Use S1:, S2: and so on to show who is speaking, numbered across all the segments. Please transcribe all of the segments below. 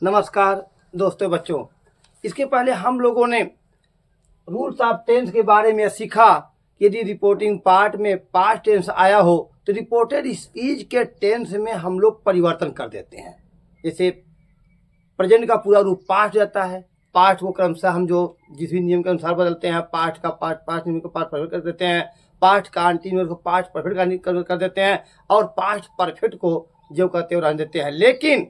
S1: नमस्कार दोस्तों बच्चों, इसके पहले हम लोगों ने रूल्स ऑफ टेंस के बारे में सीखा कि यदि रिपोर्टिंग पार्ट में पास्ट टेंस आया हो तो रिपोर्टेड स्पीच के टेंस में हम लोग परिवर्तन कर देते हैं। जैसे प्रेजेंट का पूरा रूप पास्ट रहता है, पास्ट को क्रमशः हम जो जिस भी नियम के अनुसार बदलते हैं, पास्ट का पास्ट नियम को पास्ट परफेक्ट कर देते हैं, पास्ट का कंटीन्यूअस को पास्ट परफेक्ट कर देते हैं और पास्ट परफेक्ट को जो कहते हैं रहने देते हैं। लेकिन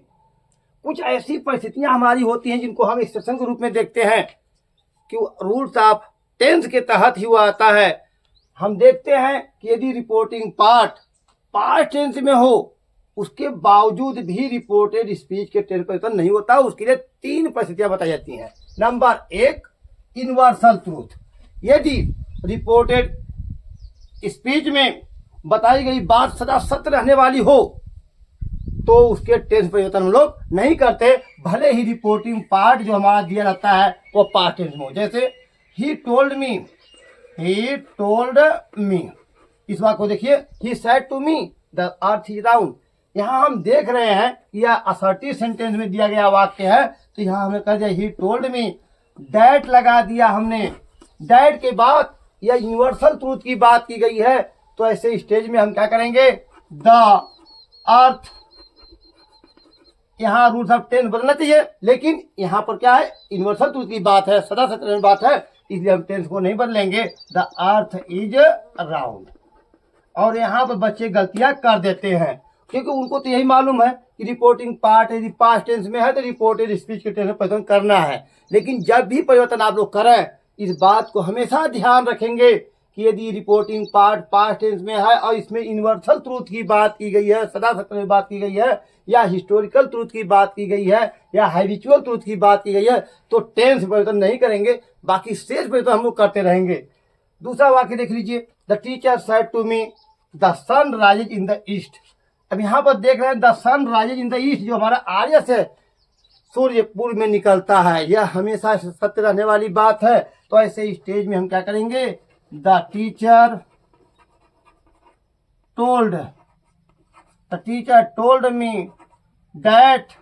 S1: कुछ ऐसी परिस्थितियां हमारी होती हैं जिनको हम एक्सेप्शन के रूप में देखते हैं कि रूल्स ऑफ टेंस के तहत ही वो आता है। हम देखते हैं कि यदि रिपोर्टिंग पार्ट पास्ट टेंस में हो उसके बावजूद भी रिपोर्टेड स्पीच के टेंस परिवर्तन नहीं होता। उसके लिए 3 परिस्थितियां बताई जाती हैं। Number 1, universal truth. यदि रिपोर्टेड स्पीच में बताई गई बात सदा सत्य रहने वाली हो तो उसके टेंस परिवर्तन हम लोग नहीं करते, भले ही रिपोर्टिंग पार्ट जो हमारा दिया रहता है वो पास्ट टेंस में हो। जैसे ही टोल्ड मी, इस बात को देखिए, he said to me the earth is round. यहाँ हम देख रहे हैं कि यह असर्टिव सेंटेंस में दिया गया वाक्य है, तो यहाँ हमने कह दिया ही टोल्ड मी, डैट लगा दिया हमने। डैट के बाद यह यूनिवर्सल ट्रूथ की बात की गई है, तो ऐसे स्टेज में हम क्या करेंगे, द अर्थ, यहाँ रूल्स ऑफ टेंस बदलना चाहिए, लेकिन यहाँ पर क्या है, यूनिवर्सल ट्रूथ की बात है, सदा सत्य बात है, इसलिए हम टेंस को नहीं बदलेंगे। The earth is round. और यहाँ पर बच्चे गलतियां कर देते हैं क्योंकि उनको तो यही मालूम है कि रिपोर्टिंग पार्ट यदि पास्ट टेंस में है तो रिपोर्टेड स्पीच के टेंस में परिवर्तन करना है। लेकिन जब भी परिवर्तन आप लोग करें, इस बात को हमेशा ध्यान रखेंगे कि यदि रिपोर्टिंग पार्ट पास्ट टेंस में है और इसमें यूनिवर्सल ट्रूथ की बात की गई है, सदा सत्य में बात की गई है, या हिस्टोरिकल ट्रूथ की बात की गई है, या हैबिचुअल ट्रूथ की बात की गई है, तो टेंस परिवर्तन नहीं करेंगे, बाकी शेष परिवर्तन हम लोग करते रहेंगे। दूसरा वाक्य देख लीजिए, the teacher said to me the sun rises in the east. अब यहाँ पर देख रहे हैं the sun rises in the east, जो हमारा आर्य से सूर्य पूर्व में निकलता है, यह हमेशा सत्य रहने वाली बात है। तो ऐसे स्टेज में हम क्या करेंगे, the teacher told me that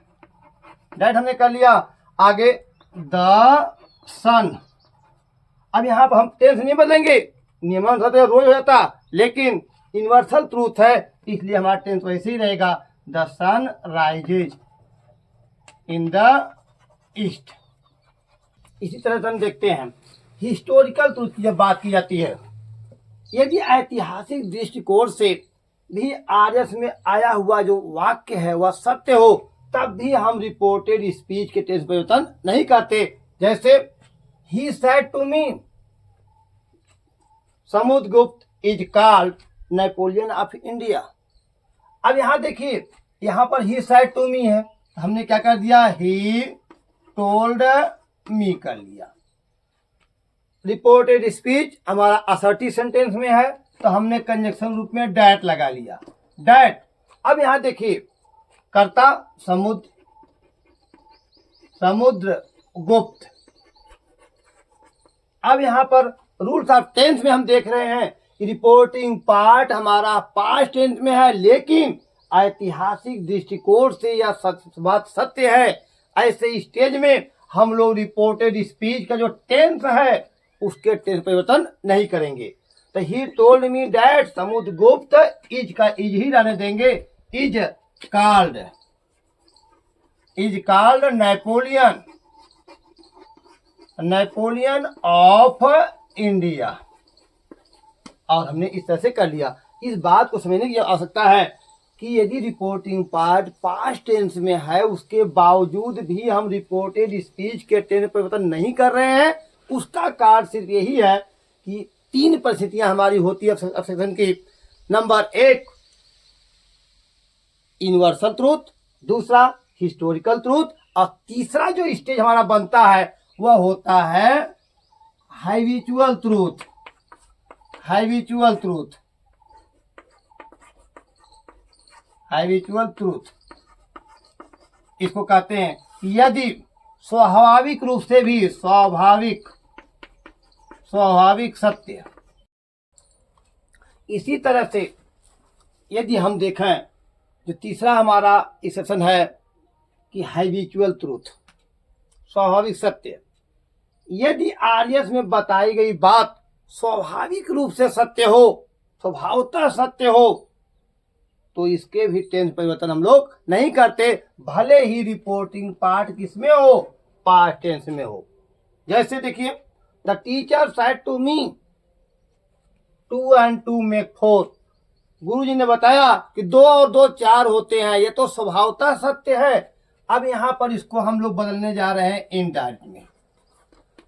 S1: हमने कर लिया, आगे द सन। अब यहाँ पर हम टेंस नहीं बदलेंगे, नियमानुसार रोज हो जाता, लेकिन यूनिवर्सल ट्रूथ है इसलिए हमारा टेंस वैसे ही रहेगा, the sun rises in the east. इसी तरह से हम देखते हैं हिस्टोरिकल ट्रूथ की जब बात की जाती है, यदि ऐतिहासिक दृष्टिकोण से भी आर्यस में आया हुआ जो वाक्य है वह सत्य हो, तब भी हम रिपोर्टेड स्पीच के टेंस परिवर्तन नहीं करते। जैसे he said to me Samudragupta is called Napoleon of India. अब यहाँ देखिए, यहाँ पर ही सेड टू मी है, हमने क्या कर दिया, ही टोल्ड मी कर लिया। रिपोर्टेड स्पीच हमारा असर्टिव सेंटेंस में है, तो हमने कंजक्शन रूप में डैट लगा लिया, डैट। अब यहां देखिए, कर्ता समुद्रगुप्त। अब यहां पर रूल्स ऑफ टेंस में हम देख रहे हैं कि रिपोर्टिंग पार्ट हमारा पास्ट टेंस में है, लेकिन ऐतिहासिक दृष्टिकोण से यह बात सत्य है। ऐसे स्टेज में हम लोग रिपोर्टेड स्पीच का जो टेंस है उसके टेंस परिवर्तन नहीं करेंगे। तो he told me that Samudragupta, is का इज ही रहने देंगे, is called Napoleon of India. और हमने इस तरह से कर लिया। इस बात को समझने की आवश्यकता है कि यदि रिपोर्टिंग पार्ट पास्ट टेंस में है उसके बावजूद भी हम रिपोर्टेड स्पीच के टेंस परिवर्तन नहीं कर रहे हैं, उसका कारण सिर्फ यही है कि 3 परिस्थितियां हमारी होती है ऑब्जेक्शन की। नंबर 1 यूनिवर्सल ट्रूथ, दूसरा हिस्टोरिकल ट्रूथ, और तीसरा जो स्टेज हमारा बनता है वह होता है हैबिचुअल ट्रूथ। इसको कहते हैं यदि स्वाभाविक रूप से भी स्वाभाविक सत्य। इसी तरह से यदि हम देखें जो तीसरा हमारा एक्सेप्शन है कि हैबिचुअल ट्रूथ, स्वाभाविक सत्य। यदि आरएस में बताई गई बात स्वाभाविक रूप से सत्य हो, स्वभावतः सत्य हो, तो इसके भी टेंस परिवर्तन हम लोग नहीं करते, भले ही रिपोर्टिंग पार्ट किसमें हो, पास्ट टेंस में हो। जैसे देखिए, the teacher said to me 2 and 2 make 4। गुरुजी ने बताया कि 2 और 2 4 होते हैं, ये तो स्वभावतः सत्य है। अब यहां पर इसको हम लोग बदलने जा रहे हैं इनडायरेक्ट में।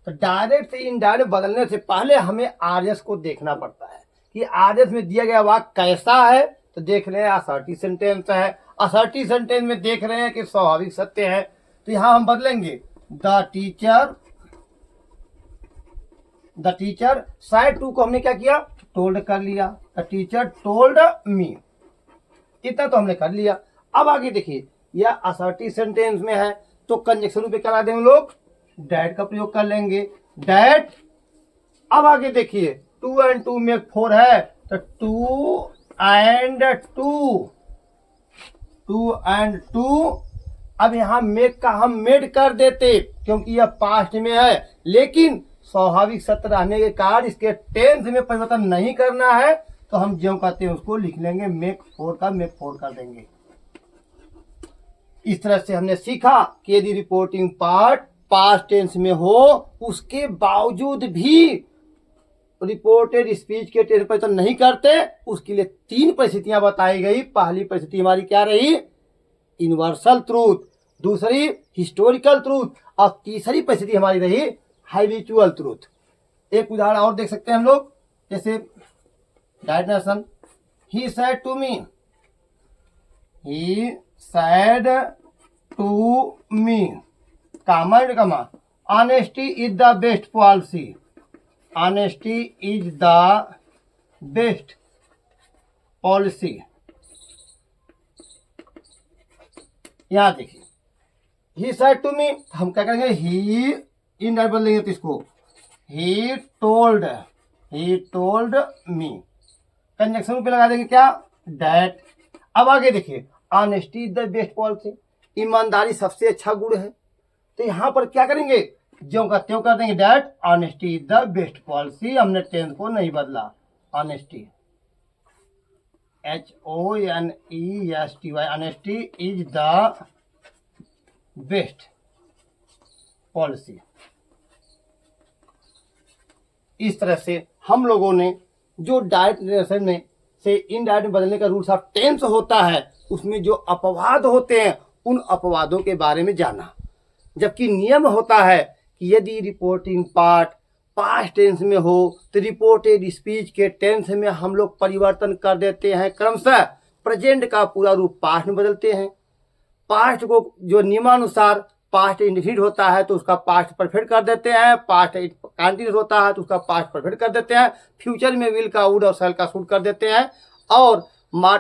S1: तो डायरेक्ट से इनडायरेक्ट बदलने से पहले हमें आरएस को देखना पड़ता है कि आरएस में दिया गया वाक्य कैसा है। तो देख रहे हैं असर्टिव सेंटेंस है, असर्टिव सेंटेंस में देख रहे हैं कि स्वाभाविक सत्य है। तो यहां हम बदलेंगे द टीचर साइड 2 को हमने क्या किया, टोल्ड कर लिया। द टीचर टोल्ड मी, इतना तो हमने कर लिया। अब आगे देखिए, यह असर्टिव सेंटेंस में है तो कंजक्शन पे करा देंगे लोग, डैट का प्रयोग कर लेंगे, डैट। अब आगे देखिए, 2 and 2 make 4 है तो 2 and 2। अब यहां मेक का हम मेड कर देते क्योंकि यह पास्ट में है, लेकिन स्वाभाविक सत्य रहने के कारण इसके टेंस में परिवर्तन नहीं करना है, तो हम जो कहते हैं उसको लिख लेंगे, मेक 4 का मेक 4 कर देंगे। इस तरह से हमने सीखा कि यदि रिपोर्टिंग पार्ट पास्ट टेंस में हो, उसके बावजूद भी रिपोर्टेड स्पीच के टेंस परिवर्तन नहीं करते, उसके लिए 3 परिस्थितियां बताई गई। पहली परिस्थिति हमारी क्या रही, यूनिवर्सल ट्रूथ, दूसरी हिस्टोरिकल ट्रूथ, और तीसरी परिस्थिति हमारी रही हैबिचुअल ट्रूथ। एक उदाहरण और देख सकते हैं हम लोग, जैसे direction, he said to me, comma, honesty is the best policy, honesty is the best policy. यहां देखिए, ही सेड टू मी, हम क्या करेंगे, ही इन बोल लेंगे तो इसको ही टोल्ड मी, कंजक्शन पे लगा देंगे क्या, दैट। अब आगे देखिए, honesty is the best policy, ईमानदारी सबसे अच्छा गुण है। तो यहां पर क्या करेंगे, ज्यों का त्यों कर देंगे, that honesty is the best policy. हमने टेंस को नहीं बदला, honesty HONESTY, honesty is the best policy. इस तरह से हम लोगों ने जो डायरेक्ट रिलेशन में से इनडायरेक्ट बदलने का रूल्स ऑफ टेंस होता है, उसमें जो अपवाद होते हैं उन अपवादों के बारे में जाना। जबकि नियम होता है कि यदि रिपोर्टिंग पार्ट पास्ट टेंस में हो तो रिपोर्टेड स्पीच के टेंस में हम लोग परिवर्तन कर देते हैं, क्रमशः प्रेजेंट का पूरा रूप पास्ट में बदलते हैं। पास्ट को जो नियमानुसार पास्ट इंडिफिनिट होता है तो उसका पास्ट परफेक्ट कर देते हैं, पास्ट कंटिन्यूस होता है तो उसका पास्ट परफेक्ट कर देते हैं, फ्यूचर में विल का वुड और शैल का शुड कर देते हैं, और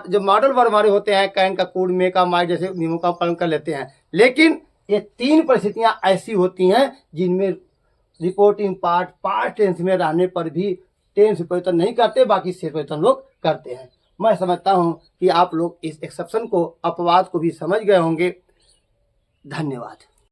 S1: जो मॉडल वर्ब हमारे होते हैं, कैन का कुड, मे का माइट जैसे नियमों का पालन कर लेते हैं। लेकिन ये 3 परिस्थितियां ऐसी होती हैं जिनमें रिपोर्टिंग पार्ट पास्ट टेंस में रहने पर भी टेंस परिवर्तन नहीं करते, बाकी से परिवर्तन लोग करते हैं। मैं समझता हूं कि आप लोग इस एक्सेप्शन को, अपवाद को भी समझ गए होंगे। धन्यवाद।